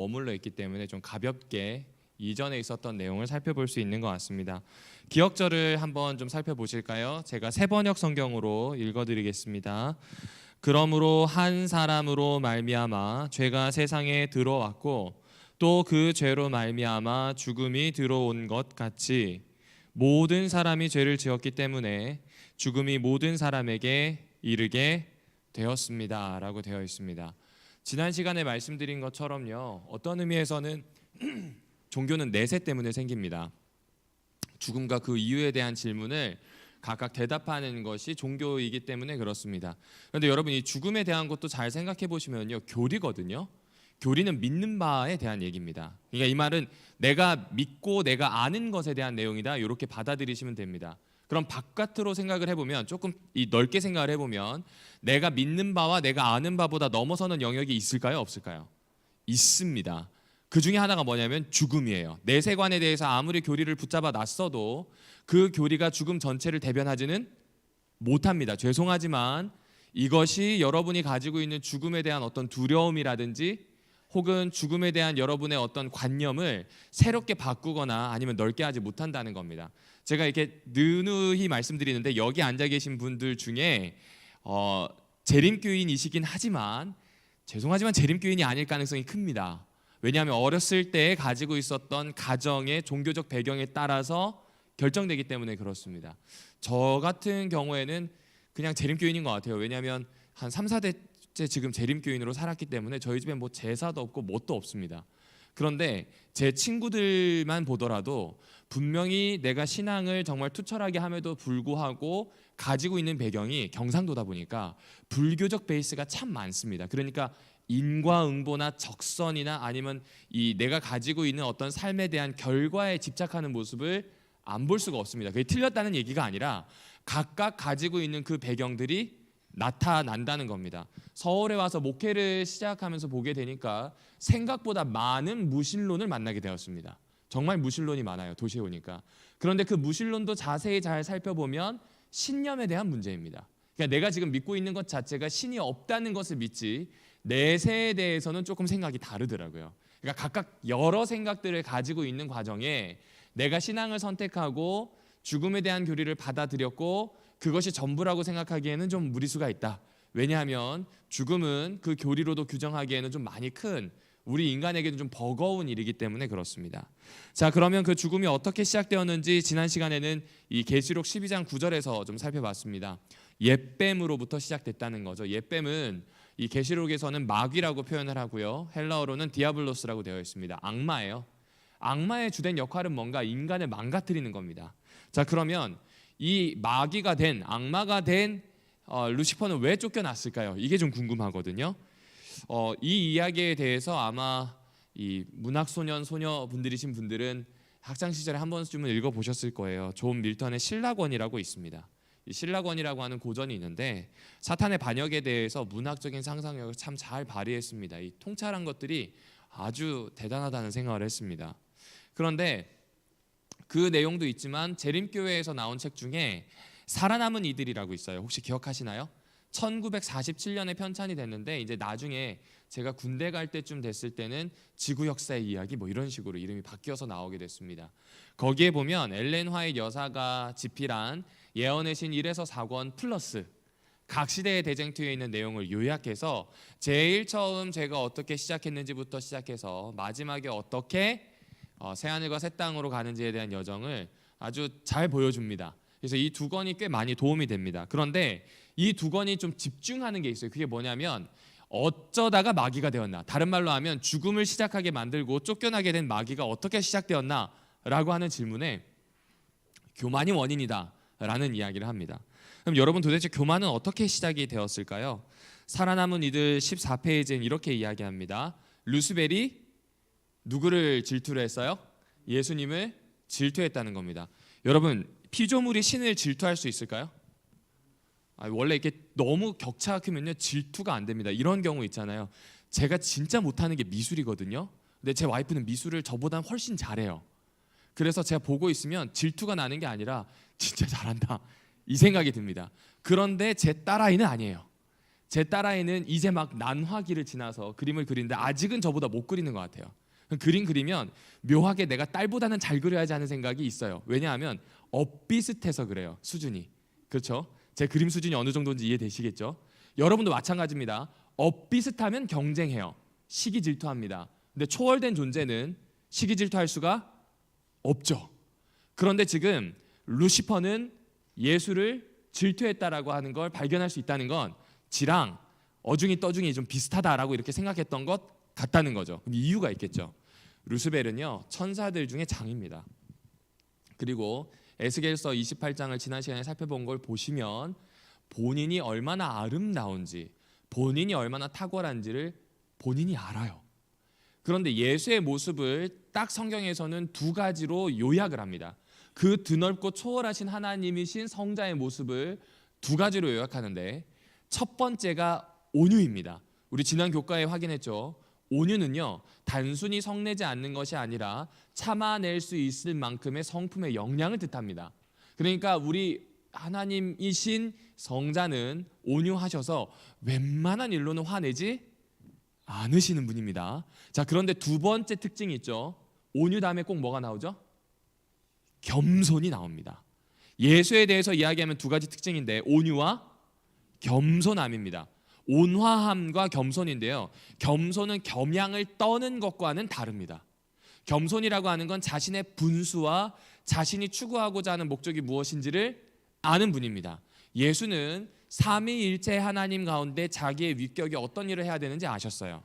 머물러 있기 때문에 좀 가볍게 이전에 있었던 내용을 살펴볼 수 있는 것 같습니다. 기억절을 한번 좀 살펴보실까요? 제가 세번역 성경으로 읽어드리겠습니다. 그러므로 한 사람으로 말미암아 죄가 세상에 들어왔고 또 그 죄로 말미암아 죽음이 들어온 것 같이 모든 사람이 죄를 지었기 때문에 죽음이 모든 사람에게 이르게 되었습니다 라고 되어 있습니다. 지난 시간에 말씀드린 것처럼요, 어떤 의미에서는 종교는 내세 때문에 생깁니다. 죽음과 그 이유에 대한 질문을 각각 대답하는 것이 종교이기 때문에 그렇습니다. 그런데 여러분, 이 죽음에 대한 것도 잘 생각해 보시면요, 교리거든요. 교리는 믿는 바에 대한 얘기입니다. 그러니까 이 말은 내가 믿고 내가 아는 것에 대한 내용이다, 이렇게 받아들이시면 됩니다. 그럼 바깥으로 생각을 해보면, 조금 넓게 생각을 해보면, 내가 믿는 바와 내가 아는 바보다 넘어서는 영역이 있을까요, 없을까요? 있습니다. 그 중에 하나가 뭐냐면 죽음이에요. 내 세관에 대해서 아무리 교리를 붙잡아 놨어도 그 교리가 죽음 전체를 대변하지는 못합니다. 죄송하지만 이것이 여러분이 가지고 있는 죽음에 대한 어떤 두려움이라든지 혹은 죽음에 대한 여러분의 어떤 관념을 새롭게 바꾸거나 아니면 넓게 하지 못한다는 겁니다. 제가 이렇게 느누이 말씀드리는데, 여기 앉아 계신 분들 중에 재림교인이시긴 하지만 죄송하지만 재림교인이 아닐 가능성이 큽니다. 왜냐하면 어렸을 때 가지고 있었던 가정의 종교적 배경에 따라서 결정되기 때문에 그렇습니다. 저 같은 경우에는 그냥 재림교인인 것 같아요. 왜냐하면 한 3, 4대째 지금 재림교인으로 살았기 때문에 저희 집에 뭐 제사도 없고 뭣도 없습니다. 그런데 제 친구들만 보더라도 분명히 내가 신앙을 정말 투철하게 함에도 불구하고 가지고 있는 배경이 경상도다 보니까 불교적 베이스가 참 많습니다. 그러니까 인과응보나 적선이나 아니면 이 내가 가지고 있는 어떤 삶에 대한 결과에 집착하는 모습을 안 볼 수가 없습니다. 그게 틀렸다는 얘기가 아니라 각각 가지고 있는 그 배경들이 나타난다는 겁니다. 서울에 와서 목회를 시작하면서 보게 되니까 생각보다 많은 무신론을 만나게 되었습니다. 정말 무신론이 많아요, 도시에 오니까. 그런데 그 무신론도 자세히 잘 살펴보면 신념에 대한 문제입니다. 그러니까 내가 지금 믿고 있는 것 자체가 신이 없다는 것을 믿지 내세에 대해서는 조금 생각이 다르더라고요. 그러니까 각각 여러 생각들을 가지고 있는 과정에 내가 신앙을 선택하고 죽음에 대한 교리를 받아들였고 그것이 전부라고 생각하기에는 좀 무리수가 있다. 왜냐하면 죽음은 그 교리로도 규정하기에는 좀 많이 큰, 우리 인간에게는 좀 버거운 일이기 때문에 그렇습니다. 자, 그러면 그 죽음이 어떻게 시작되었는지 지난 시간에는 이 계시록 12장 9절에서 좀 살펴봤습니다. 옛뱀으로부터 시작됐다는 거죠. 옛뱀은 이 계시록에서는 마귀라고 표현을 하고요, 헬라어로는 디아블로스라고 되어 있습니다. 악마예요. 악마의 주된 역할은 뭔가 인간을 망가뜨리는 겁니다. 자, 그러면 이 마귀가 된, 악마가 된 루시퍼는 왜 쫓겨났을까요? 이게 좀 궁금하거든요. 이 이야기에 대해서 아마 이 문학소년 소녀분들이신 분들은 학창 시절에 한 번쯤은 읽어보셨을 거예요. 존 밀턴의 신라권이라고 있습니다. 이 신라권이라고 하는 고전이 있는데 사탄의 반역에 대해서 문학적인 상상력을 참 잘 발휘했습니다. 이 통찰한 것들이 아주 대단하다는 생각을 했습니다. 그런데 그 내용도 있지만 재림교회에서 나온 책 중에 살아남은 이들이라고 있어요. 혹시 기억하시나요? 1947년에 편찬이 됐는데 이제 나중에 제가 군대 갈 때쯤 됐을 때는 지구 역사의 이야기 뭐 이런 식으로 이름이 바뀌어서 나오게 됐습니다. 거기에 보면 엘렌 화이트 여사가 집필한 예언의 신 1에서 4권 플러스 각 시대의 대쟁투에 있는 내용을 요약해서 제일 처음 제가 어떻게 시작했는지부터 시작해서 마지막에 어떻게 새하늘과 새 땅으로 가는지에 대한 여정을 아주 잘 보여줍니다. 그래서 이 두 권이 꽤 많이 도움이 됩니다. 그런데 이 두 권이 좀 집중하는 게 있어요. 그게 뭐냐면 어쩌다가 마귀가 되었나, 다른 말로 하면 죽음을 시작하게 만들고 쫓겨나게 된 마귀가 어떻게 시작되었나 라고 하는 질문에 교만이 원인이다 라는 이야기를 합니다. 그럼 여러분, 도대체 교만은 어떻게 시작이 되었을까요? 살아남은 이들 14페이지엔 이렇게 이야기합니다. 루스벨이 누구를 질투를 했어요? 예수님을 질투했다는 겁니다. 여러분, 피조물이 신을 질투할 수 있을까요? 원래 이렇게 너무 격차가 크면요 질투가 안 됩니다. 이런 경우 있잖아요. 제가 진짜 못하는 게 미술이거든요. 근데 제 와이프는 미술을 저보다 훨씬 잘해요. 그래서 제가 보고 있으면 질투가 나는 게 아니라 진짜 잘한다 이 생각이 듭니다. 그런데 제 딸아이는 아니에요. 제 딸아이는 이제 막 난화기를 지나서 그림을 그리는데 아직은 저보다 못 그리는 것 같아요. 그림 그리면 묘하게 내가 딸보다는 잘 그려야지 하는 생각이 있어요. 왜냐하면 엇비슷해서 그래요. 수준이. 그렇죠? 제 그림 수준이 어느 정도인지 이해되시겠죠? 여러분도 마찬가지입니다. 엇비슷하면 경쟁해요. 시기 질투합니다. 근데 초월된 존재는 시기 질투할 수가 없죠. 그런데 지금 루시퍼는 예수를 질투했다라고 하는 걸 발견할 수 있다는 건 지랑 어중이 떠중이 좀 비슷하다라고 이렇게 생각했던 것 같다는 거죠. 이유가 있겠죠. 루스벨은요 천사들 중에 장입니다. 그리고 에스겔서 28장을 지난 시간에 살펴본 걸 보시면 본인이 얼마나 아름다운지, 본인이 얼마나 탁월한지를 본인이 알아요. 그런데 예수의 모습을 딱 성경에서는 두 가지로 요약을 합니다. 그 드넓고 초월하신 하나님이신 성자의 모습을 두 가지로 요약하는데 첫 번째가 온유입니다. 우리 지난 교과에 확인했죠. 온유는요 단순히 성내지 않는 것이 아니라 참아낼 수 있을 만큼의 성품의 역량을 뜻합니다. 그러니까 우리 하나님이신 성자는 온유하셔서 웬만한 일로는 화내지 않으시는 분입니다. 자, 그런데 두 번째 특징이 있죠. 온유 다음에 꼭 뭐가 나오죠? 겸손이 나옵니다. 예수에 대해서 이야기하면 두 가지 특징인데 온유와 겸손함입니다. 온화함과 겸손인데요. 겸손은 겸양을 떠는 것과는 다릅니다. 겸손이라고 하는 건 자신의 분수와 자신이 추구하고자 하는 목적이 무엇인지를 아는 분입니다. 예수는 삼위일체 하나님 가운데 자기의 위격이 어떤 일을 해야 되는지 아셨어요.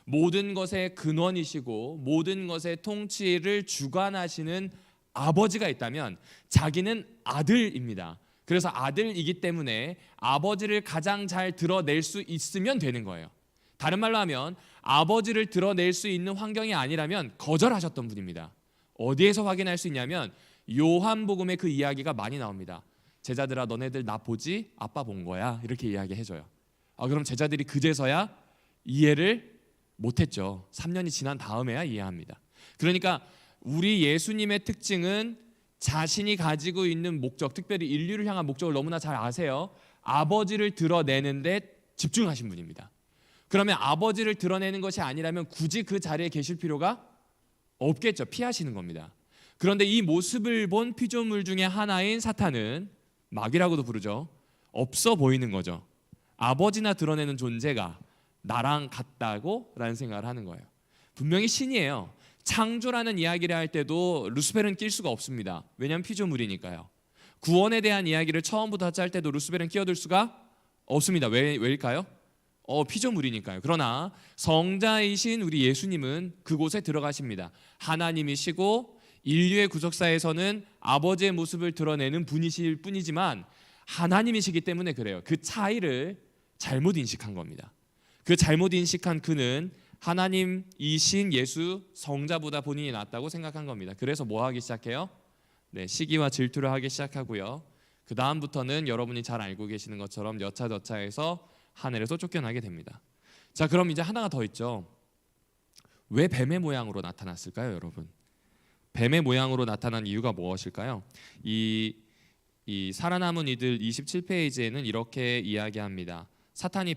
모든 것의 근원이시고 모든 것의 통치를 주관하시는 아버지가 있다면 자기는 아들입니다. 그래서 아들이기 때문에 아버지를 가장 잘 드러낼 수 있으면 되는 거예요. 다른 말로 하면 아버지를 드러낼 수 있는 환경이 아니라면 거절하셨던 분입니다. 어디에서 확인할 수 있냐면 요한복음에 그 이야기가 많이 나옵니다. 제자들아 너네들 나 보지 아빠 본 거야 이렇게 이야기해줘요. 그럼 제자들이 그제서야 이해를 못했죠. 3년이 지난 다음에야 이해합니다. 그러니까 우리 예수님의 특징은 자신이 가지고 있는 목적, 특별히 인류를 향한 목적을 너무나 잘 아세요. 아버지를 드러내는 데 집중하신 분입니다. 그러면 아버지를 드러내는 것이 아니라면 굳이 그 자리에 계실 필요가 없겠죠. 피하시는 겁니다. 그런데 이 모습을 본 피조물 중에 하나인 사탄은 마귀라고도 부르죠. 없어 보이는 거죠. 아버지나 드러내는 존재가 나랑 같다고 라는 생각을 하는 거예요. 분명히 신이에요. 창조라는 이야기를 할 때도 루스벨은 낄 수가 없습니다. 왜냐하면 피조물이니까요. 구원에 대한 이야기를 처음부터 할 때도 루스벨은 끼어들 수가 없습니다. 왜일까요? 피조물이니까요. 그러나 성자이신 우리 예수님은 그곳에 들어가십니다. 하나님이시고 인류의 구속사에서는 아버지의 모습을 드러내는 분이실 뿐이지만 하나님이시기 때문에 그래요. 그 차이를 잘못 인식한 겁니다. 그 잘못 인식한 그는 하나님이신 예수 성자보다 본인이 낫다고 생각한 겁니다. 그래서 뭐 하기 시작해요? 시기와 질투를 하기 시작하고요. 그 다음부터는 여러분이 잘 알고 계시는 것처럼 여차저차해서 하늘에서 쫓겨나게 됩니다. 자, 그럼 이제 하나가 더 있죠. 왜 뱀의 모양으로 나타났을까요, 여러분? 뱀의 모양으로 나타난 이유가 무엇일까요? 이 살아남은 이들 27페이지에는 이렇게 이야기합니다. 사탄이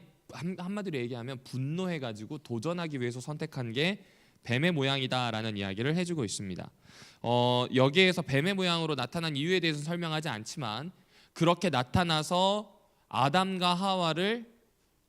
한마디로 얘기하면 분노해가지고 도전하기 위해서 선택한 게 뱀의 모양이다라는 이야기를 해주고 있습니다. 여기에서 뱀의 모양으로 나타난 이유에 대해서 설명하지 않지만 그렇게 나타나서 아담과 하와를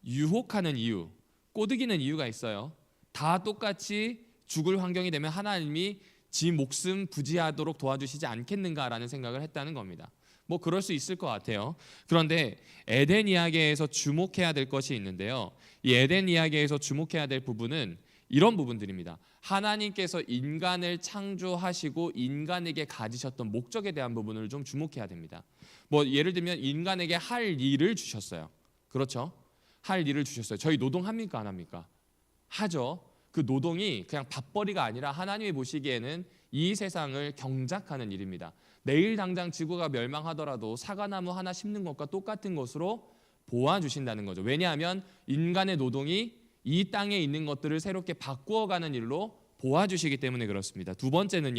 유혹하는 이유, 꼬드기는 이유가 있어요. 다 똑같이 죽을 환경이 되면 하나님이 지 목숨 부지하도록 도와주시지 않겠는가라는 생각을 했다는 겁니다. 뭐 그럴 수 있을 것 같아요. 그런데 에덴 이야기에서 주목해야 될 것이 있는데요. 이 에덴 이야기에서 주목해야 될 부분은 이런 부분들입니다. 하나님께서 인간을 창조하시고 인간에게 가지셨던 목적에 대한 부분을 좀 주목해야 됩니다. 뭐 예를 들면 인간에게 할 일을 주셨어요. 그렇죠? 할 일을 주셨어요. 저희 노동합니까 안 합니까? 하죠. 그 노동이 그냥 밥벌이가 아니라 하나님이 보시기에는 이 세상을 경작하는 일입니다. 내일 당장 지구가 멸망하더라도 사과나무 하나 심는 것과 똑같은 것으로 보아주신다는 거죠. 왜냐하면 인간의 노동이 이 땅에 있는 것들을 새롭게 바꾸어가는 일로 보아주시기 때문에 그렇습니다. 두 번째는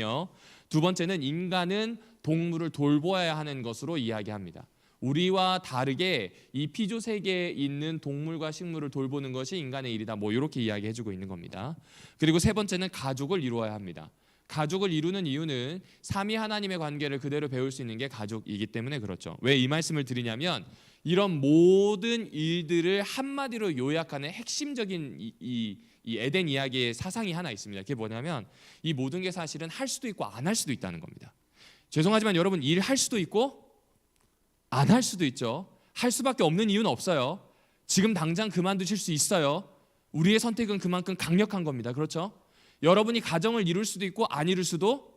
인간은 동물을 돌보아야 하는 것으로 이야기합니다. 우리와 다르게 이 피조 세계에 있는 동물과 식물을 돌보는 것이 인간의 일이다. 뭐 이렇게 이야기해주고 있는 겁니다. 그리고 세 번째는 가족을 이루어야 합니다. 가족을 이루는 이유는 삼위 하나님의 관계를 그대로 배울 수 있는 게 가족이기 때문에 그렇죠. 왜 이 말씀을 드리냐면 이런 모든 일들을 한마디로 요약하는 핵심적인 이 에덴 이야기의 사상이 하나 있습니다. 그게 뭐냐면 이 모든 게 사실은 할 수도 있고 안 할 수도 있다는 겁니다. 죄송하지만 여러분, 일할 수도 있고 안 할 수도 있죠. 할 수밖에 없는 이유는 없어요. 지금 당장 그만두실 수 있어요. 우리의 선택은 그만큼 강력한 겁니다. 그렇죠? 여러분이 가정을 이룰 수도 있고 안 이룰 수도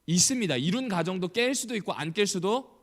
있습니다. 이룬 가정도 깰 수도 있고 안 깰 수도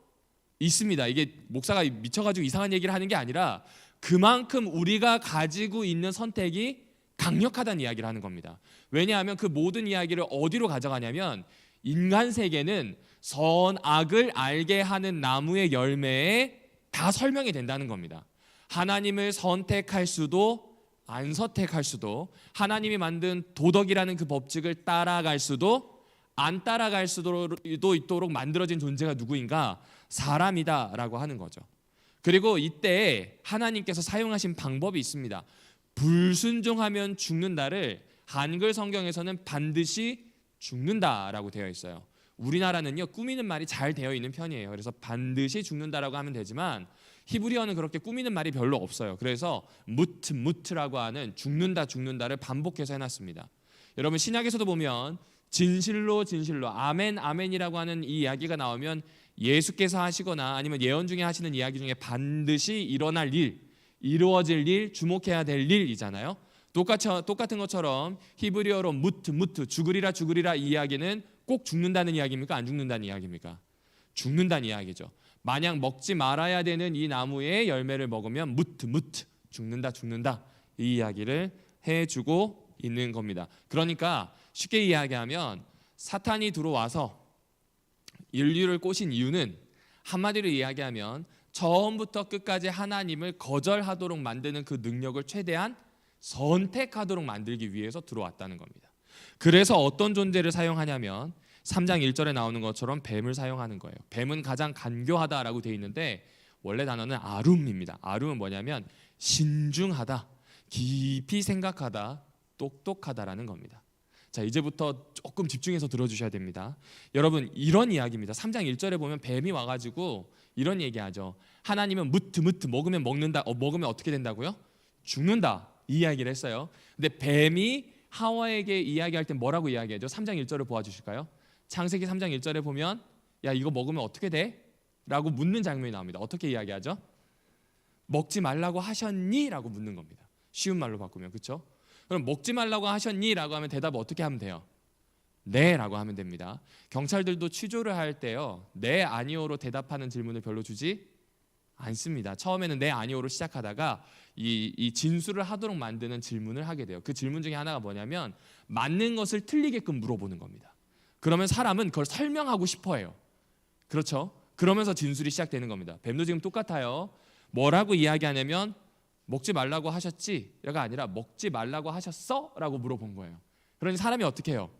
있습니다. 이게 목사가 미쳐가지고 이상한 얘기를 하는 게 아니라 그만큼 우리가 가지고 있는 선택이 강력하다는 이야기를 하는 겁니다. 왜냐하면 그 모든 이야기를 어디로 가져가냐면 인간 세계는 선악을 알게 하는 나무의 열매에 다 설명이 된다는 겁니다. 하나님을 선택할 수도 안 선택할 수도, 하나님이 만든 도덕이라는 그 법칙을 따라갈 수도 안 따라갈 수도 있도록 만들어진 존재가 누구인가? 사람이다라고 하는 거죠. 그리고 이때 하나님께서 사용하신 방법이 있습니다. 불순종하면 죽는다를 한글 성경에서는 반드시 죽는다라고 되어 있어요. 우리나라는요, 꾸미는 말이 잘 되어 있는 편이에요. 그래서 반드시 죽는다라고 하면 되지만 히브리어는 그렇게 꾸미는 말이 별로 없어요. 그래서 무트라고 하는 죽는다를 반복해서 해놨습니다. 여러분, 신약에서도 보면 진실로 아멘 아멘이라고 하는 이 이야기가 나오면 예수께서 하시거나 아니면 예언 중에 하시는 이야기 중에 반드시 일어날 일, 이루어질 일, 주목해야 될 일이잖아요. 똑같은 것처럼 히브리어로 무트 죽으리라 이 이야기는 꼭 죽는다는 이야기입니까? 안 죽는다는 이야기입니까? 죽는다는 이야기죠. 만약 먹지 말아야 되는 이 나무의 열매를 먹으면 무트 죽는다 이 이야기를 해주고 있는 겁니다. 그러니까 쉽게 이야기하면 사탄이 들어와서 인류를 꼬신 이유는 한마디로 이야기하면 처음부터 끝까지 하나님을 거절하도록 만드는 그 능력을 최대한 선택하도록 만들기 위해서 들어왔다는 겁니다. 그래서 어떤 존재를 사용하냐면 3장 1절에 나오는 것처럼 뱀을 사용하는 거예요. 뱀은 가장 간교하다라고 되어 있는데 원래 단어는 아룸입니다. 아룸은 뭐냐면 신중하다, 깊이 생각하다, 똑똑하다라는 겁니다. 자, 이제부터 조금 집중해서 들어주셔야 됩니다. 여러분, 이런 이야기입니다. 3장 1절에 보면 뱀이 와가지고 이런 얘기하죠. 하나님은 무트 먹으면 먹는다. 먹으면 어떻게 된다고요? 죽는다. 이 이야기를 했어요. 근데 뱀이 하와에게 이야기할 때 뭐라고 이야기하죠? 3장 1절을 보아주실까요? 창세기 3장 1절에 보면 야, 이거 먹으면 어떻게 돼? 라고 묻는 장면이 나옵니다. 어떻게 이야기하죠? 먹지 말라고 하셨니? 라고 묻는 겁니다. 쉬운 말로 바꾸면, 그렇죠? 그럼 먹지 말라고 하셨니? 라고 하면 대답을 어떻게 하면 돼요? 네 라고 하면 됩니다. 경찰들도 취조를 할 때요, 네 아니오로 대답하는 질문을 별로 주지 않습니다. 처음에는 네 아니오로 시작하다가 이 진술을 하도록 만드는 질문을 하게 돼요. 그 질문 중에 하나가 뭐냐면 맞는 것을 틀리게끔 물어보는 겁니다. 그러면 사람은 그걸 설명하고 싶어 해요. 그렇죠? 그러면서 진술이 시작되는 겁니다. 뱀도 지금 똑같아요. 뭐라고 이야기하냐면 먹지 말라고 하셨지?가 아니라 먹지 말라고 하셨어? 라고 물어본 거예요. 그러니 사람이 어떻게 해요?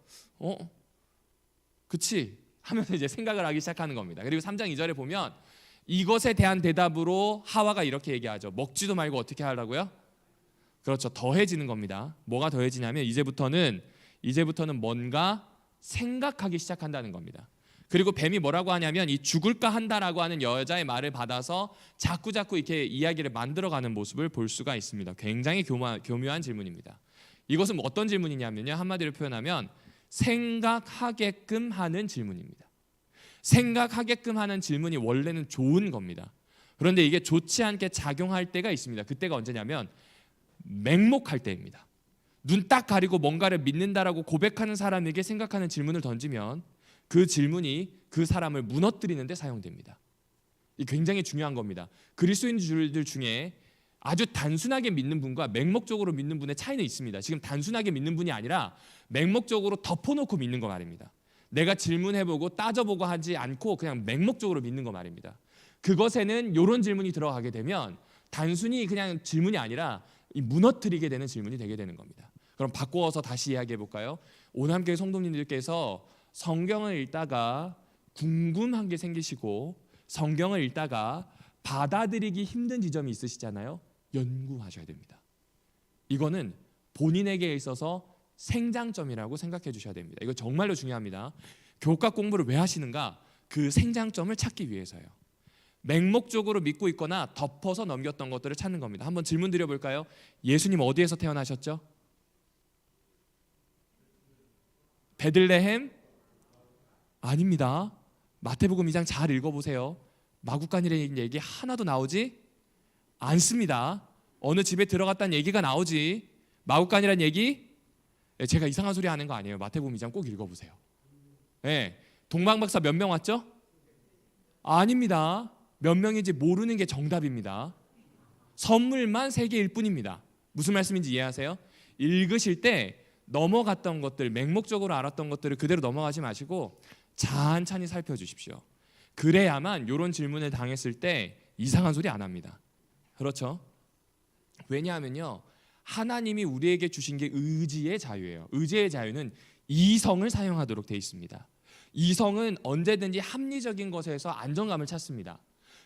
그치? 하면서 이제 생각을 하기 시작하는 겁니다. 그리고 3장 2절에 보면 이것에 대한 대답으로 하와가 이렇게 얘기하죠. 먹지도 말고 어떻게 하라고요? 그렇죠. 더해지는 겁니다. 뭐가 더해지냐면 이제부터는 뭔가 생각하기 시작한다는 겁니다. 그리고 뱀이 뭐라고 하냐면 이 죽을까 한다라고 하는 여자의 말을 받아서 자꾸 이렇게 이야기를 만들어가는 모습을 볼 수가 있습니다. 굉장히 교묘한 질문입니다. 이것은 어떤 질문이냐면요, 한마디로 표현하면 생각하게끔 하는 질문입니다. 생각하게끔 하는 질문이 원래는 좋은 겁니다. 그런데 이게 좋지 않게 작용할 때가 있습니다. 그때가 언제냐면 맹목할 때입니다. 눈 딱 가리고 뭔가를 믿는다라고 고백하는 사람에게 생각하는 질문을 던지면 그 질문이 그 사람을 무너뜨리는 데 사용됩니다. 이 굉장히 중요한 겁니다. 그리스도인들 중에 아주 단순하게 믿는 분과 맹목적으로 믿는 분의 차이는 있습니다. 지금 단순하게 믿는 분이 아니라 맹목적으로 덮어놓고 믿는 거 말입니다. 내가 질문해보고 따져보고 하지 않고 그냥 맹목적으로 믿는 거 말입니다. 그것에는 이런 질문이 들어가게 되면 단순히 그냥 질문이 아니라 무너뜨리게 되는 질문이 되게 되는 겁니다. 그럼 바꾸어서 다시 이야기해 볼까요? 오남교회 성도님들께서 성경을 읽다가 궁금한 게 생기시고 성경을 읽다가 받아들이기 힘든 지점이 있으시잖아요. 연구하셔야 됩니다. 이거는 본인에게 있어서 생장점이라고 생각해 주셔야 됩니다. 이거 정말로 중요합니다. 교과 공부를 왜 하시는가? 그 생장점을 찾기 위해서요. 맹목적으로 믿고 있거나 덮어서 넘겼던 것들을 찾는 겁니다. 한번 질문 드려볼까요? 예수님 어디에서 태어나셨죠? 베들레헴? 아닙니다. 마태복음 2장 잘 읽어보세요. 마구간이라는 얘기 하나도 나오지 않습니다. 어느 집에 들어갔다는 얘기가 나오지. 마구간이라는 얘기? 제가 이상한 소리 하는 거 아니에요. 마태복음 2장 꼭 읽어보세요. 네. 동방박사 몇 명 왔죠? 아닙니다. 몇 명인지 모르는 게 정답입니다. 선물만 3개일 뿐입니다. 무슨 말씀인지 이해하세요? 읽으실 때 넘어갔던 것들, 맹목적으로 알았던 것들을 그대로 넘어가지 마시고 찬찬히 살펴주십시오. 그래야만 이런 질문을 당했을 때 이상한 소리 안 합니다. 그렇죠? 왜냐하면요, 하나님이 우리에게 주신 게 의지의 자유예요. 의지의 자유는 이성을 사용하도록 되어 있습니다. 이성은 언제든지 합리적인 것에서 안정감을 찾습니다.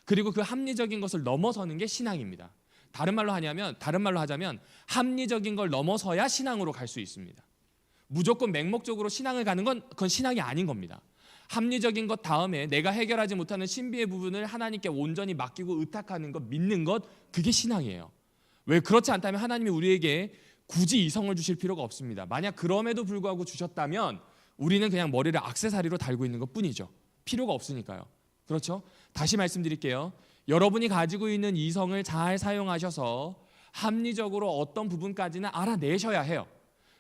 그리고 그 합리적인 것을 넘어서는 게 신앙입니다. 다른 말로 하자면 합리적인 걸 넘어서야 신앙으로 갈 수 있습니다. 무조건 맹목적으로 신앙을 가는 건 그건 신앙이 아닌 겁니다. 합리적인 것 다음에 내가 해결하지 못하는 신비의 부분을 하나님께 온전히 맡기고 의탁하는 것, 믿는 것, 그게 신앙이에요. 왜 그렇지 않다면 하나님이 우리에게 굳이 이성을 주실 필요가 없습니다. 만약 그럼에도 불구하고 주셨다면 우리는 그냥 머리를 액세서리로 달고 있는 것뿐이죠. 필요가 없으니까요. 그렇죠? 다시 말씀드릴게요. 여러분이 가지고 있는 이성을 잘 사용하셔서 합리적으로 어떤 부분까지는 알아내셔야 해요.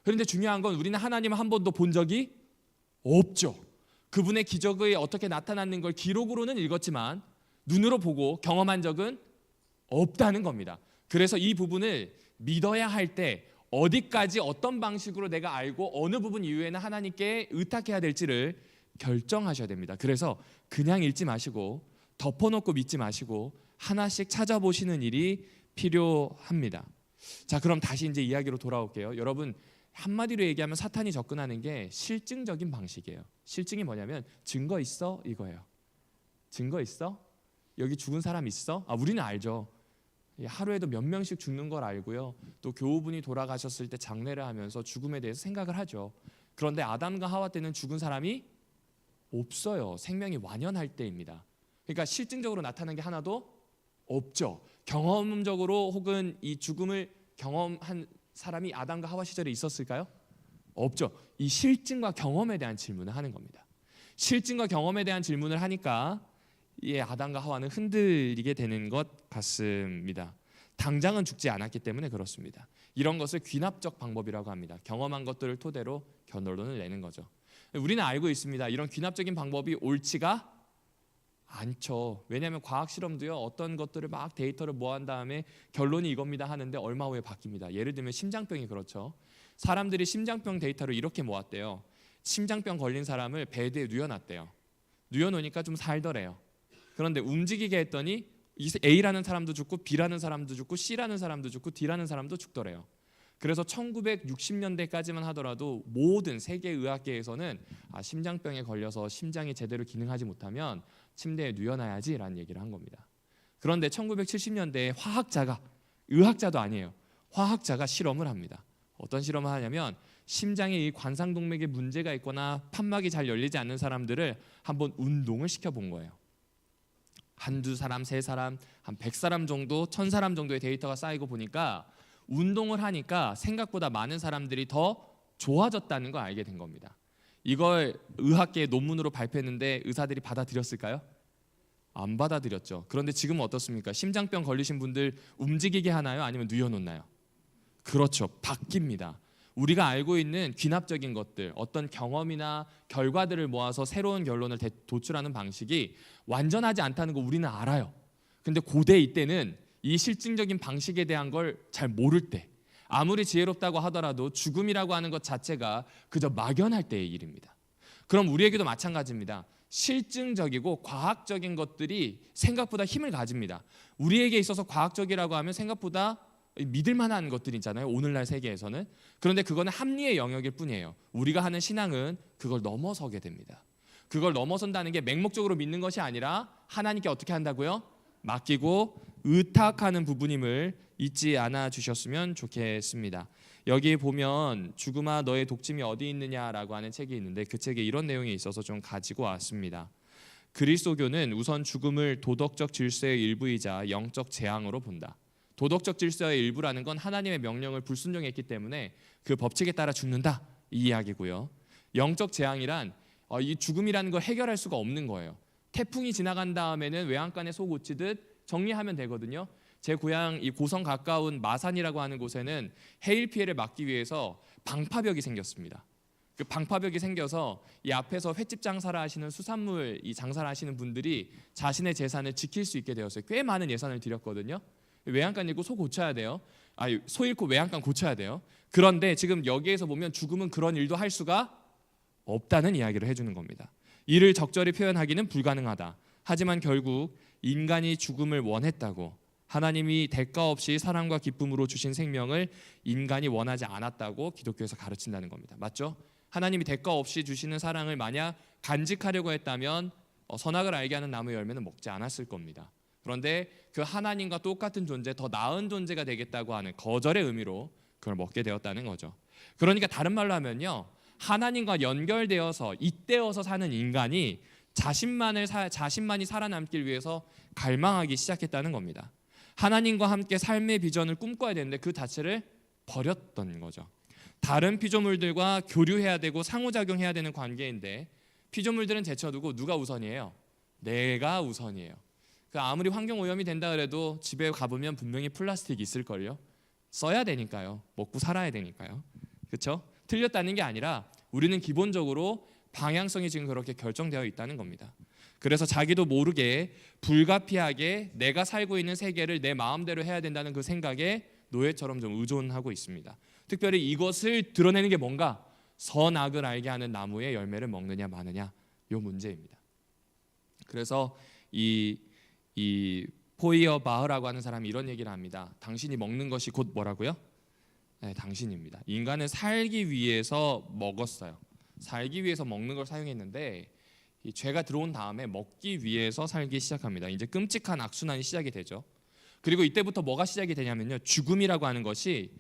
그런데 중요한 건 우리는 하나님을 한 번도 본 적이 없죠. 그분의 기적이 어떻게 나타났는 걸 기록으로는 읽었지만 눈으로 보고 경험한 적은 없다는 겁니다. 그래서 이 부분을 믿어야 할 때 어디까지 어떤 방식으로 내가 알고 어느 부분 이후에는 하나님께 의탁해야 될지를 결정하셔야 됩니다. 그래서 그냥 읽지 마시고 덮어놓고 믿지 마시고 하나씩 찾아보시는 일이 필요합니다. 자, 그럼 다시 이제 이야기로 돌아올게요. 여러분, 한마디로 얘기하면 사탄이 접근하는 게 실증적인 방식이에요. 실증이 뭐냐면 증거 있어? 이거예요. 증거 있어? 여기 죽은 사람 있어? 우리는 알죠. 하루에도 몇 명씩 죽는 걸 알고요. 또 교우분이 돌아가셨을 때 장례를 하면서 죽음에 대해서 생각을 하죠. 그런데 아담과 하와 때는 죽은 사람이 없어요. 생명이 완연할 때입니다. 그러니까 실증적으로 나타난 게 하나도 없죠. 경험적으로 혹은 이 죽음을 경험한 사람이 아담과 하와 시절에 있었을까요? 없죠. 이 실증과 경험에 대한 질문을 하는 겁니다. 실증과 경험에 대한 질문을 하니까 아담과 하와는 흔들리게 되는 것 같습니다. 당장은 죽지 않았기 때문에 그렇습니다. 이런 것을 귀납적 방법이라고 합니다. 경험한 것들을 토대로 결론을 내는 거죠. 우리는 알고 있습니다. 이런 귀납적인 방법이 옳지가 않죠. 왜냐하면 과학 실험도요, 어떤 것들을 막 데이터를 모은 다음에 결론이 이겁니다 하는데 얼마 후에 바뀝니다. 예를 들면 심장병이 그렇죠. 사람들이 심장병 데이터를 이렇게 모았대요. 심장병 걸린 사람을 베드에 누워놨대요. 누워놓으니까 좀 살더래요. 그런데 움직이게 했더니 A라는 사람도 죽고 B라는 사람도 죽고 C라는 사람도 죽고 D라는 사람도 죽더래요. 그래서 1960년대까지만 하더라도 모든 세계 의학계에서는 심장병에 걸려서 심장이 제대로 기능하지 못하면 침대에 누워놔야지라는 얘기를 한 겁니다. 그런데 1970년대에 화학자가, 의학자도 아니에요, 화학자가 실험을 합니다. 어떤 실험을 하냐면 심장에 이 관상동맥에 문제가 있거나 판막이 잘 열리지 않는 사람들을 한번 운동을 시켜본 거예요. 한두 사람, 세 사람, 한 100사람 정도, 1000사람 정도의 데이터가 쌓이고 보니까 운동을 하니까 생각보다 많은 사람들이 더 좋아졌다는 걸 알게 된 겁니다. 이걸 의학계의 논문으로 발표했는데 의사들이 받아들였을까요? 안 받아들였죠. 그런데 지금은 어떻습니까? 심장병 걸리신 분들 움직이게 하나요? 아니면 누워놓나요? 그렇죠. 바뀝니다. 우리가 알고 있는 귀납적인 것들, 어떤 경험이나 결과들을 모아서 새로운 결론을 도출하는 방식이 완전하지 않다는 거 우리는 알아요. 근데 고대 이때는 이 실증적인 방식에 대한 걸 잘 모를 때, 아무리 지혜롭다고 하더라도 죽음이라고 하는 것 자체가 그저 막연할 때의 일입니다. 그럼 우리에게도 마찬가지입니다. 실증적이고 과학적인 것들이 생각보다 힘을 가집니다. 우리에게 있어서 과학적이라고 하면 생각보다 믿을 만한 것들이잖아요, 오늘날 세계에서는. 그런데 그거는 합리의 영역일 뿐이에요. 우리가 하는 신앙은 그걸 넘어서게 됩니다. 그걸 넘어선다는 게 맹목적으로 믿는 것이 아니라 하나님께 어떻게 한다고요? 맡기고 의탁하는 부분임을 잊지 않아 주셨으면 좋겠습니다. 여기 보면 죽음아 너의 독침이 어디 있느냐라고 하는 책이 있는데 그 책에 이런 내용이 있어서 좀 가지고 왔습니다. 그리스도교는 우선 죽음을 도덕적 질서의 일부이자 영적 재앙으로 본다. 도덕적 질서의 일부라는 건 하나님의 명령을 불순종했기 때문에 그 법칙에 따라 죽는다 이 이야기고요. 영적 재앙이란 이 죽음이라는 걸 해결할 수가 없는 거예요. 태풍이 지나간 다음에는 외양간에 소 고치듯 정리하면 되거든요. 제 고향 이 고성 가까운 마산이라고 하는 곳에는 해일 피해를 막기 위해서 방파벽이 생겼습니다. 그 방파벽이 생겨서 이 앞에서 횟집 장사를 하시는 수산물 이 장사를 하시는 분들이 자신의 재산을 지킬 수 있게 되었어요. 꽤 많은 예산을 들였거든요. 외양간 잃고 소 고쳐야 돼요. 소 잃고 외양간 고쳐야 돼요. 그런데 지금 여기에서 보면 죽음은 그런 일도 할 수가 없다는 이야기를 해주는 겁니다. 이를 적절히 표현하기는 불가능하다. 하지만 결국 인간이 죽음을 원했다고, 하나님이 대가 없이 사랑과 기쁨으로 주신 생명을 인간이 원하지 않았다고 기독교에서 가르친다는 겁니다. 맞죠? 하나님이 대가 없이 주시는 사랑을 만약 간직하려고 했다면 선악을 알게 하는 나무 열매는 먹지 않았을 겁니다. 그런데 그 하나님과 똑같은 존재, 더 나은 존재가 되겠다고 하는 거절의 의미로 그걸 먹게 되었다는 거죠. 그러니까 다른 말로 하면요, 하나님과 연결되어서 잇대어서 사는 인간이 자신만이 살아남기 위해서 갈망하기 시작했다는 겁니다. 하나님과 함께 삶의 비전을 꿈꿔야 되는데 그 자체를 버렸던 거죠. 다른 피조물들과 교류해야 되고 상호작용해야 되는 관계인데 피조물들은 제쳐두고 누가 우선이에요? 내가 우선이에요. 아무리 환경오염이 된다 그래도 집에 가보면 분명히 플라스틱이 있을걸요. 써야 되니까요. 먹고 살아야 되니까요. 그렇죠? 틀렸다는 게 아니라 우리는 기본적으로 방향성이 지금 그렇게 결정되어 있다는 겁니다. 그래서 자기도 모르게 불가피하게 내가 살고 있는 세계를 내 마음대로 해야 된다는 그 생각에 노예처럼 좀 의존하고 있습니다. 특별히 이것을 드러내는 게 뭔가? 선악을 알게 하는 나무의 열매를 먹느냐 마느냐 요 문제입니다. 그래서 이 포이어바흐라고 하는 사람이 이런 얘기를 합니다. 당신이 먹는 것이 곧 뭐라고요? 네, 당신입니다. 인간은 살기 위해서 먹었어요. 살기 위해서 먹는 걸 사용했는데 이 죄가 들어온 다음에 먹기 위해서 살기 시작합니다. 이제 끔찍한 악순환이 시작이 되죠. 그리고 이때부터 뭐가 시작이 되냐면요, 죽음이라고 하는 것이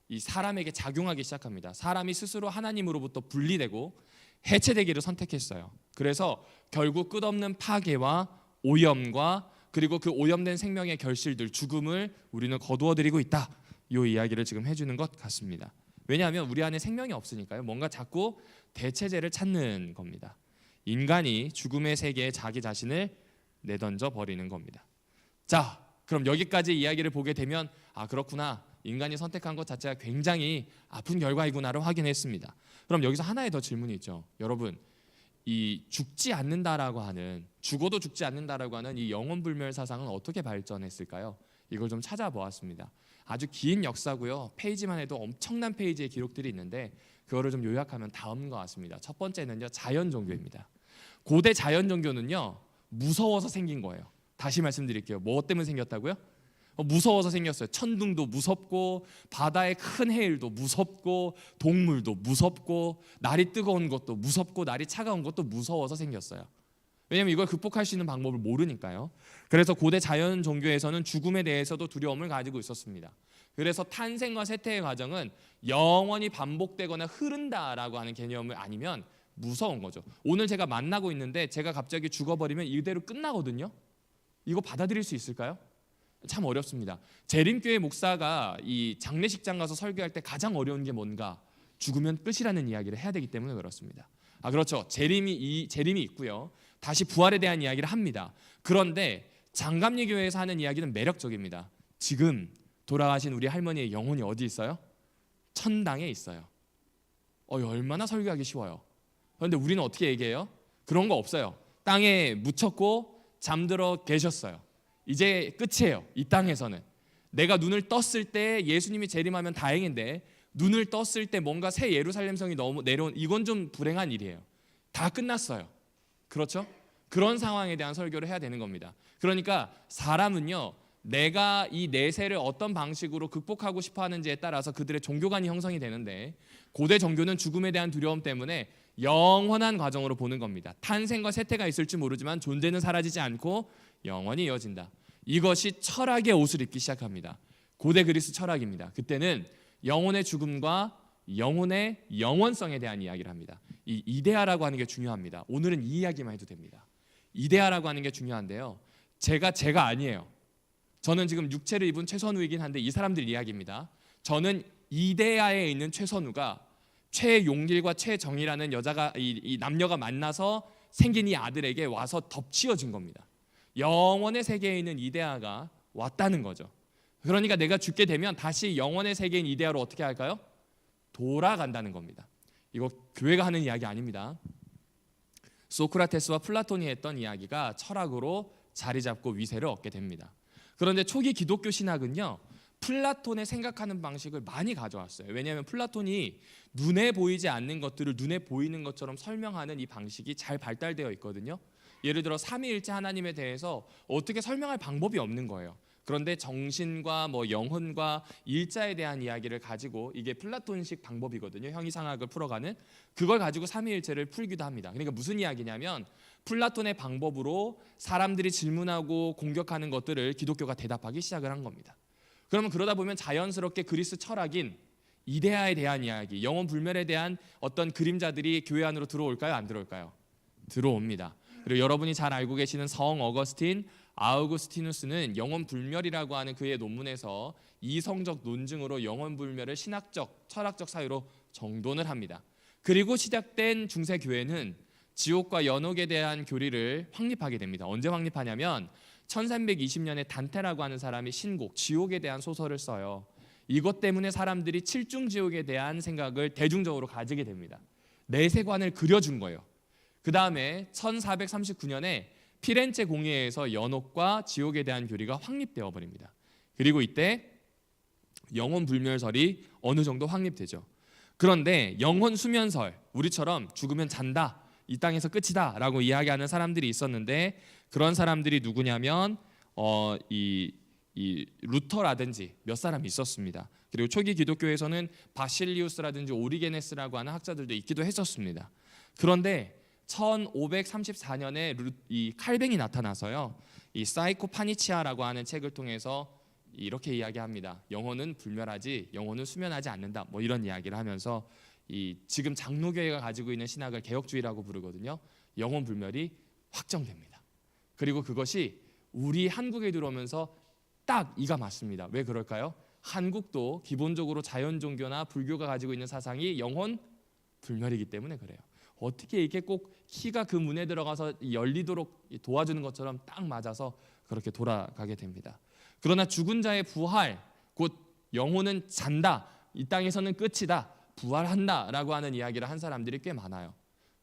이 사람에게 작용하기 시작합니다. 사람이 스스로 하나님으로부터 분리되고 해체되기를 선택했어요. 그래서 결국 끝없는 파괴와 오염과 그리고 그 오염된 생명의 결실들, 죽음을 우리는 거두어들이고 있다. 이 이야기를 지금 해주는 것 같습니다. 왜냐하면 우리 안에 생명이 없으니까요. 뭔가 자꾸 대체제를 찾는 겁니다. 인간이 죽음의 세계에 자기 자신을 내던져 버리는 겁니다. 자, 그럼 여기까지 이야기를 보게 되면 그렇구나. 인간이 선택한 것 자체가 굉장히 아픈 결과이구나를 확인했습니다. 그럼 여기서 하나의 더 질문이 있죠. 여러분, 이 죽지 않는다라고 하는, 죽어도 죽지 않는다라고 하는 이 영혼불멸 사상은 어떻게 발전했을까요? 이걸 좀 찾아보았습니다. 아주 긴 역사고요. 페이지만 해도 엄청난 페이지의 기록들이 있는데 그거를 좀 요약하면 다음과 같습니다. 첫 번째는요, 자연 종교입니다. 고대 자연 종교는요, 무서워서 생긴 거예요. 다시 말씀드릴게요. 뭐 때문에 생겼다고요? 무서워서 생겼어요. 천둥도 무섭고 바다의 큰 해일도 무섭고 동물도 무섭고 날이 뜨거운 것도 무섭고 날이 차가운 것도 무서워서 생겼어요. 왜냐하면 이걸 극복할 수 있는 방법을 모르니까요. 그래서 고대 자연 종교에서는 죽음에 대해서도 두려움을 가지고 있었습니다. 그래서 탄생과 쇠퇴의 과정은 영원히 반복되거나 흐른다라고 하는 개념을 아니면 무서운 거죠. 오늘 제가 만나고 있는데 제가 갑자기 죽어버리면 이대로 끝나거든요. 이거 받아들일 수 있을까요? 참 어렵습니다. 재림교회 목사가 이 장례식장 가서 설교할 때 가장 어려운 게 뭔가? 죽으면 끝이라는 이야기를 해야 되기 때문에 그렇습니다. 그렇죠. 재림이 있고요. 다시 부활에 대한 이야기를 합니다. 그런데 장감리 교회에서 하는 이야기는 매력적입니다. 지금 돌아가신 우리 할머니의 영혼이 어디 있어요? 천당에 있어요. 얼마나 설교하기 쉬워요. 그런데 우리는 어떻게 얘기해요? 그런 거 없어요. 땅에 묻혔고 잠들어 계셨어요. 이제 끝이에요. 이 땅에서는. 내가 눈을 떴을 때 예수님이 재림하면 다행인데 눈을 떴을 때 뭔가 새 예루살렘 성이 내려온, 이건 좀 불행한 일이에요. 다 끝났어요. 그렇죠? 그런 상황에 대한 설교를 해야 되는 겁니다. 그러니까 사람은요, 내가 이 내세를 어떤 방식으로 극복하고 싶어 하는지에 따라서 그들의 종교관이 형성이 되는데 고대 종교는 죽음에 대한 두려움 때문에 영원한 과정으로 보는 겁니다. 탄생과 쇠퇴가 있을지 모르지만 존재는 사라지지 않고 영원히 이어진다. 이것이 철학의 옷을 입기 시작합니다. 고대 그리스 철학입니다. 그때는 영혼의 죽음과 영혼의 영원성에 대한 이야기를 합니다. 이 이데아라고 하는 게 중요합니다. 오늘은 이 이야기만 해도 됩니다. 이데아라고 하는 게 중요한데요. 제가 아니에요. 저는 지금 육체를 입은 최선우이긴 한데 이 사람들 이야기입니다. 저는 이데아에 있는 최선우가 최용길과 최정이라는 이 남녀가 만나서 생긴 이 아들에게 와서 덮치어진 겁니다. 영원의 세계에 있는 이데아가 왔다는 거죠. 그러니까 내가 죽게 되면 다시 영원의 세계인 이데아로 어떻게 할까요? 돌아간다는 겁니다. 이거 교회가 하는 이야기 아닙니다. 소크라테스와 플라톤이 했던 이야기가 철학으로 자리 잡고 위세를 얻게 됩니다. 그런데 초기 기독교 신학은요, 플라톤의 생각하는 방식을 많이 가져왔어요. 왜냐하면 플라톤이 눈에 보이지 않는 것들을 눈에 보이는 것처럼 설명하는 이 방식이 잘 발달되어 있거든요. 예를 들어 삼위일체 하나님에 대해서 어떻게 설명할 방법이 없는 거예요. 그런데 정신과 영혼과 일자에 대한 이야기를 가지고, 이게 플라톤식 방법이거든요. 형이상학을 풀어가는 그걸 가지고 삼위일체를 풀기도 합니다. 그러니까 무슨 이야기냐면 플라톤의 방법으로 사람들이 질문하고 공격하는 것들을 기독교가 대답하기 시작을 한 겁니다. 그러면 그러다 보면 자연스럽게 그리스 철학인 이데아에 대한 이야기, 영혼 불멸에 대한 어떤 그림자들이 교회 안으로 들어올까요? 안 들어올까요? 들어옵니다. 그리고 여러분이 잘 알고 계시는 성 어거스틴, 아우구스티누스는 영혼 불멸이라고 하는 그의 논문에서 이성적 논증으로 영혼 불멸을 신학적, 철학적 사유로 정돈을 합니다. 그리고 시작된 중세 교회는 지옥과 연옥에 대한 교리를 확립하게 됩니다. 언제 확립하냐면 1320년에 단테라고 하는 사람이 신곡 지옥에 대한 소설을 써요. 이것 때문에 사람들이 칠중지옥에 대한 생각을 대중적으로 가지게 됩니다. 내세관을 그려준 거예요. 그 다음에 1439년에 피렌체 공회에서 연옥과 지옥에 대한 교리가 확립되어 버립니다. 그리고 이때 영혼 불멸설이 어느 정도 확립되죠. 그런데 영혼 수면설, 우리처럼 죽으면 잔다, 이 땅에서 끝이다 라고 이야기하는 사람들이 있었는데, 그런 사람들이 누구냐면 이 루터라든지 몇 사람 있었습니다. 그리고 초기 기독교에서는 바실리우스라든지 오리게네스라고 하는 학자들도 있기도 했었습니다. 그런데 1534년에 이 칼뱅이 나타나서요, 이 사이코파니치아라고 하는 책을 통해서 이렇게 이야기합니다. 영혼은 불멸하지, 영혼은 수면하지 않는다, 이런 이야기를 하면서 이 지금 장로교회가 가지고 있는 신학을 개혁주의라고 부르거든요. 영혼 불멸이 확정됩니다. 그리고 그것이 우리 한국에 들어오면서 딱 이가 맞습니다. 왜 그럴까요? 한국도 기본적으로 자연 종교나 불교가 가지고 있는 사상이 영혼 불멸이기 때문에 그래요. 어떻게 이게 꼭 키가 그 문에 들어가서 열리도록 도와주는 것처럼 딱 맞아서 그렇게 돌아가게 됩니다. 그러나 죽은 자의 부활, 곧 영혼은 잔다, 이 땅에서는 끝이다, 부활한다라고 하는 이야기를 한 사람들이 꽤 많아요.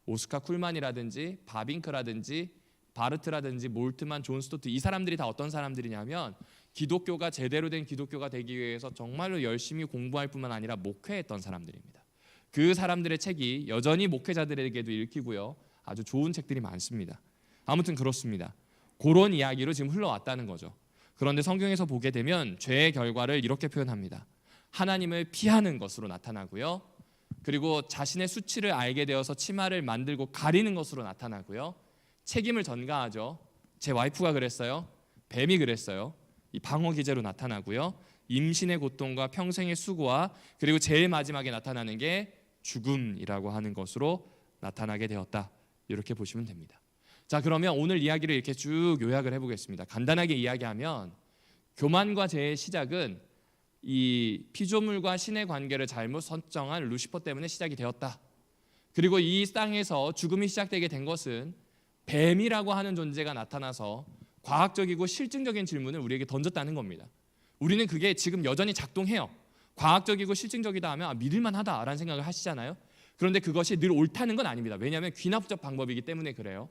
오스카 쿨만이라든지 바빙크라든지 바르트라든지 몰트만, 존 스토트, 이 사람들이 다 어떤 사람들이냐면 기독교가 제대로 된 기독교가 되기 위해서 정말로 열심히 공부할 뿐만 아니라 목회했던 사람들입니다. 그 사람들의 책이 여전히 목회자들에게도 읽히고요, 아주 좋은 책들이 많습니다. 아무튼 그렇습니다. 그런 이야기로 지금 흘러왔다는 거죠. 그런데 성경에서 보게 되면 죄의 결과를 이렇게 표현합니다. 하나님을 피하는 것으로 나타나고요, 그리고 자신의 수치를 알게 되어서 치마를 만들고 가리는 것으로 나타나고요, 책임을 전가하죠. 제 와이프가 그랬어요, 뱀이 그랬어요, 이 방어 기제로 나타나고요, 임신의 고통과 평생의 수고와 그리고 제일 마지막에 나타나는 게 죽음이라고 하는 것으로 나타나게 되었다, 이렇게 보시면 됩니다. 자, 그러면 오늘 이야기를 이렇게 쭉 요약을 해보겠습니다. 간단하게 이야기하면 교만과 죄의 시작은 이 피조물과 신의 관계를 잘못 설정한 루시퍼 때문에 시작이 되었다. 그리고 이 땅에서 죽음이 시작되게 된 것은 뱀이라고 하는 존재가 나타나서 과학적이고 실증적인 질문을 우리에게 던졌다는 겁니다. 우리는 그게 지금 여전히 작동해요. 과학적이고 실증적이다 하면 믿을만하다라는 생각을 하시잖아요. 그런데 그것이 늘 옳다는 건 아닙니다. 왜냐하면 귀납적 방법이기 때문에 그래요.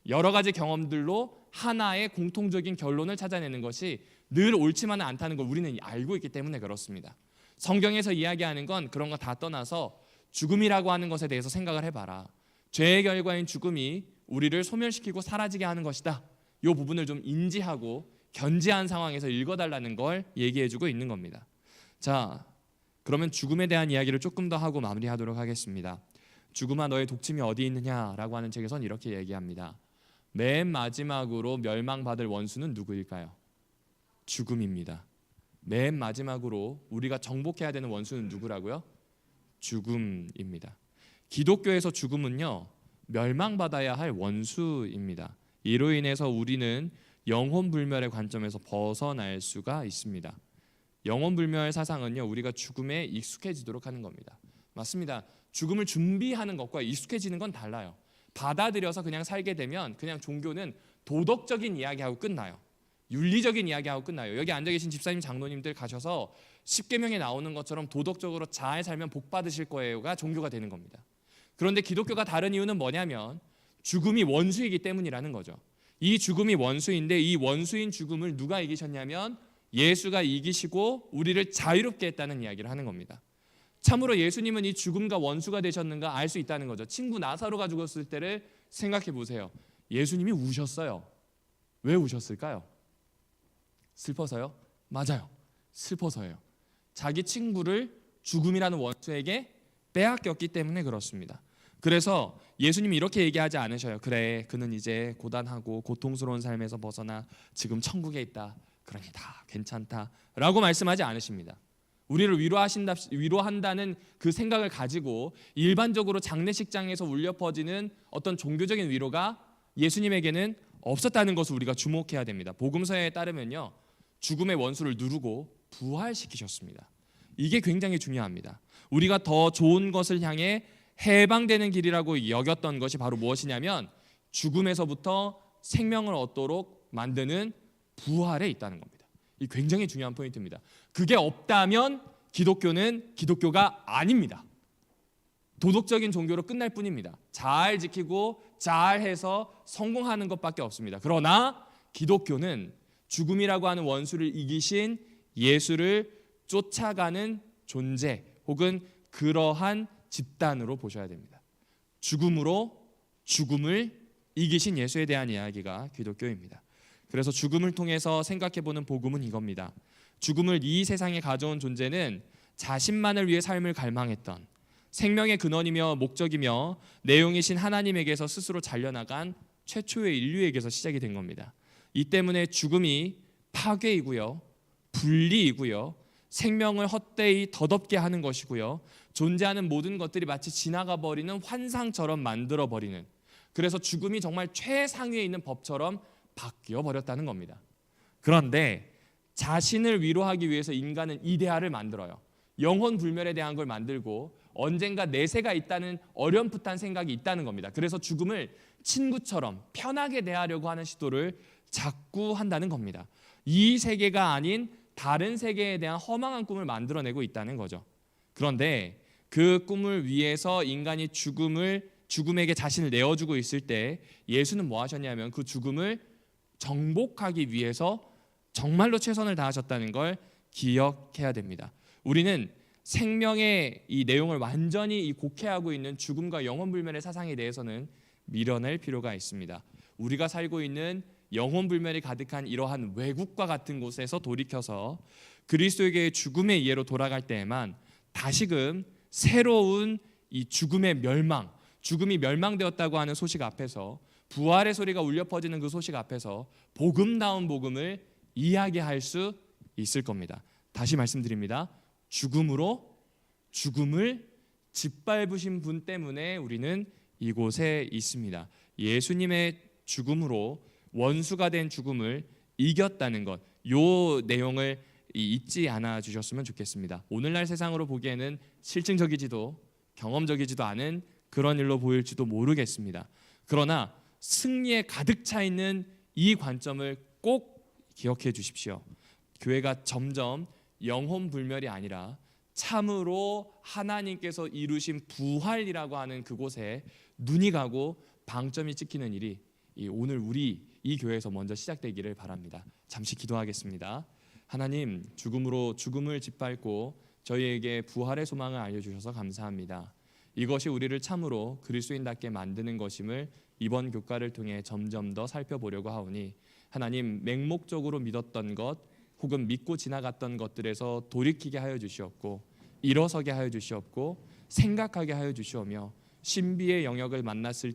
여러 가지 경험들로 하나의 공통적인 결론을 찾아내는 것이 늘 옳지만은 않다는 걸 우리는 알고 있기 때문에 그렇습니다. 성경에서 이야기하는 건 그런 거 다 떠나서 죽음이라고 하는 것에 대해서 생각을 해봐라. 죄의 결과인 죽음이 우리를 소멸시키고 사라지게 하는 것이다, 이 부분을 좀 인지하고 견지한 상황에서 읽어달라는 걸 얘기해주고 있는 겁니다. 자, 그러면 죽음에 대한 이야기를 조금 더 하고 마무리하도록 하겠습니다. 죽음아 너의 독침이 어디 있느냐라고 하는 책에선 이렇게 얘기합니다. 맨 마지막으로 멸망받을 원수는 누구일까요? 죽음입니다. 맨 마지막으로 우리가 정복해야 되는 원수는 누구라고요? 죽음입니다. 기독교에서 죽음은요, 멸망받아야 할 원수입니다. 이로 인해서 우리는 영혼불멸의 관점에서 벗어날 수가 있습니다. 영혼불멸 사상은요, 우리가 죽음에 익숙해지도록 하는 겁니다. 맞습니다. 죽음을 준비하는 것과 익숙해지는 건 달라요. 받아들여서 그냥 살게 되면 그냥 종교는 도덕적인 이야기하고 끝나요. 윤리적인 이야기하고 끝나요. 여기 앉아 계신 집사님, 장로님들 가셔서 십계명에 나오는 것처럼 도덕적으로 잘 살면 복 받으실 거예요가 종교가 되는 겁니다. 그런데 기독교가 다른 이유는 뭐냐면 죽음이 원수이기 때문이라는 거죠. 이 죽음이 원수인데 이 원수인 죽음을 누가 이기셨냐면 예수가 이기시고 우리를 자유롭게 했다는 이야기를 하는 겁니다. 참으로 예수님은 이 죽음과 원수가 되셨는가 알 수 있다는 거죠. 친구 나사로가 죽었을 때를 생각해 보세요. 예수님이 우셨어요. 왜 우셨을까요? 슬퍼서요? 맞아요. 슬퍼서요. 자기 친구를 죽음이라는 원수에게 빼앗겼기 때문에 그렇습니다. 그래서 예수님이 이렇게 얘기하지 않으셔요. 그래, 그는 이제 고단하고 고통스러운 삶에서 벗어나 지금 천국에 있다. 그러니 다 괜찮다 라고 말씀하지 않으십니다. 우리를 위로한다는 그 생각을 가지고 일반적으로 장례식장에서 울려 퍼지는 어떤 종교적인 위로가 예수님에게는 없었다는 것을 우리가 주목해야 됩니다. 복음서에 따르면요, 죽음의 원수를 누르고 부활시키셨습니다. 이게 굉장히 중요합니다. 우리가 더 좋은 것을 향해 해방되는 길이라고 여겼던 것이 바로 무엇이냐면 죽음에서부터 생명을 얻도록 만드는 부활에 있다는 겁니다. 이 굉장히 중요한 포인트입니다. 그게 없다면 기독교는 기독교가 아닙니다. 도덕적인 종교로 끝날 뿐입니다. 잘 지키고 잘해서 성공하는 것밖에 없습니다. 그러나 기독교는 죽음이라고 하는 원수를 이기신 예수를 쫓아가는 존재 혹은 그러한 집단으로 보셔야 됩니다. 죽음으로 죽음을 이기신 예수에 대한 이야기가 기독교입니다. 그래서 죽음을 통해서 생각해보는 복음은 이겁니다. 죽음을 이 세상에 가져온 존재는 자신만을 위해 삶을 갈망했던 생명의 근원이며 목적이며 내용이신 하나님에게서 스스로 잘려나간 최초의 인류에게서 시작이 된 겁니다. 이 때문에 죽음이 파괴이고요, 분리이고요, 생명을 헛되이 덧없게 하는 것이고요, 존재하는 모든 것들이 마치 지나가 버리는 환상처럼 만들어 버리는, 그래서 죽음이 정말 최상위에 있는 법처럼 바뀌어 버렸다는 겁니다. 그런데 자신을 위로하기 위해서 인간은 이데아를 만들어요. 영혼 불멸에 대한 걸 만들고 언젠가 내세가 있다는 어렴풋한 생각이 있다는 겁니다. 그래서 죽음을 친구처럼 편하게 대하려고 하는 시도를 자꾸 한다는 겁니다. 이 세계가 아닌 다른 세계에 대한 허망한 꿈을 만들어내고 있다는 거죠. 그런데 그 꿈을 위해서 인간이 죽음에게 자신을 내어주고 있을 때 예수는 뭐 하셨냐면 그 죽음을 정복하기 위해서 정말로 최선을 다하셨다는 걸 기억해야 됩니다. 우리는 생명의 이 내용을 완전히 곡해하고 있는 죽음과 영혼불멸의 사상에 대해서는 밀어낼 필요가 있습니다. 우리가 살고 있는 영혼불멸이 가득한 이러한 외국과 같은 곳에서 돌이켜서 그리스도에게의 죽음의 이해로 돌아갈 때에만 다시금 새로운 이 죽음의 멸망, 죽음이 멸망되었다고 하는 소식 앞에서, 부활의 소리가 울려 퍼지는 그 소식 앞에서 복음다운 복음을 이야기할 수 있을 겁니다. 다시 말씀드립니다. 죽음으로 죽음을 짓밟으신 분 때문에 우리는 이곳에 있습니다. 예수님의 죽음으로 원수가 된 죽음을 이겼다는 것, 이 내용을 잊지 않아 주셨으면 좋겠습니다. 오늘날 세상으로 보기에는 실증적이지도 경험적이지도 않은 그런 일로 보일지도 모르겠습니다. 그러나 승리에 가득 차 있는 이 관점을 꼭 기억해 주십시오. 교회가 점점 영혼불멸이 아니라 참으로 하나님께서 이루신 부활이라고 하는 그곳에 눈이 가고 방점이 찍히는 일이 오늘 우리 이 교회에서 먼저 시작되기를 바랍니다. 잠시 기도하겠습니다. 하나님, 죽음으로 죽음을 짓밟고 저희에게 부활의 소망을 알려주셔서 감사합니다. 이것이 우리를 참으로 그리스도인답게 만드는 것임을 이번 교과를 통해 점점 더 살펴보려고 하오니 하나님, 맹목적으로 믿었던 것 혹은 믿고 지나갔던 것들에서 돌이키게 하여 주시옵고 일어서게 하여 주시옵고 생각하게 하여 주시오며 신비의 영역을 만났을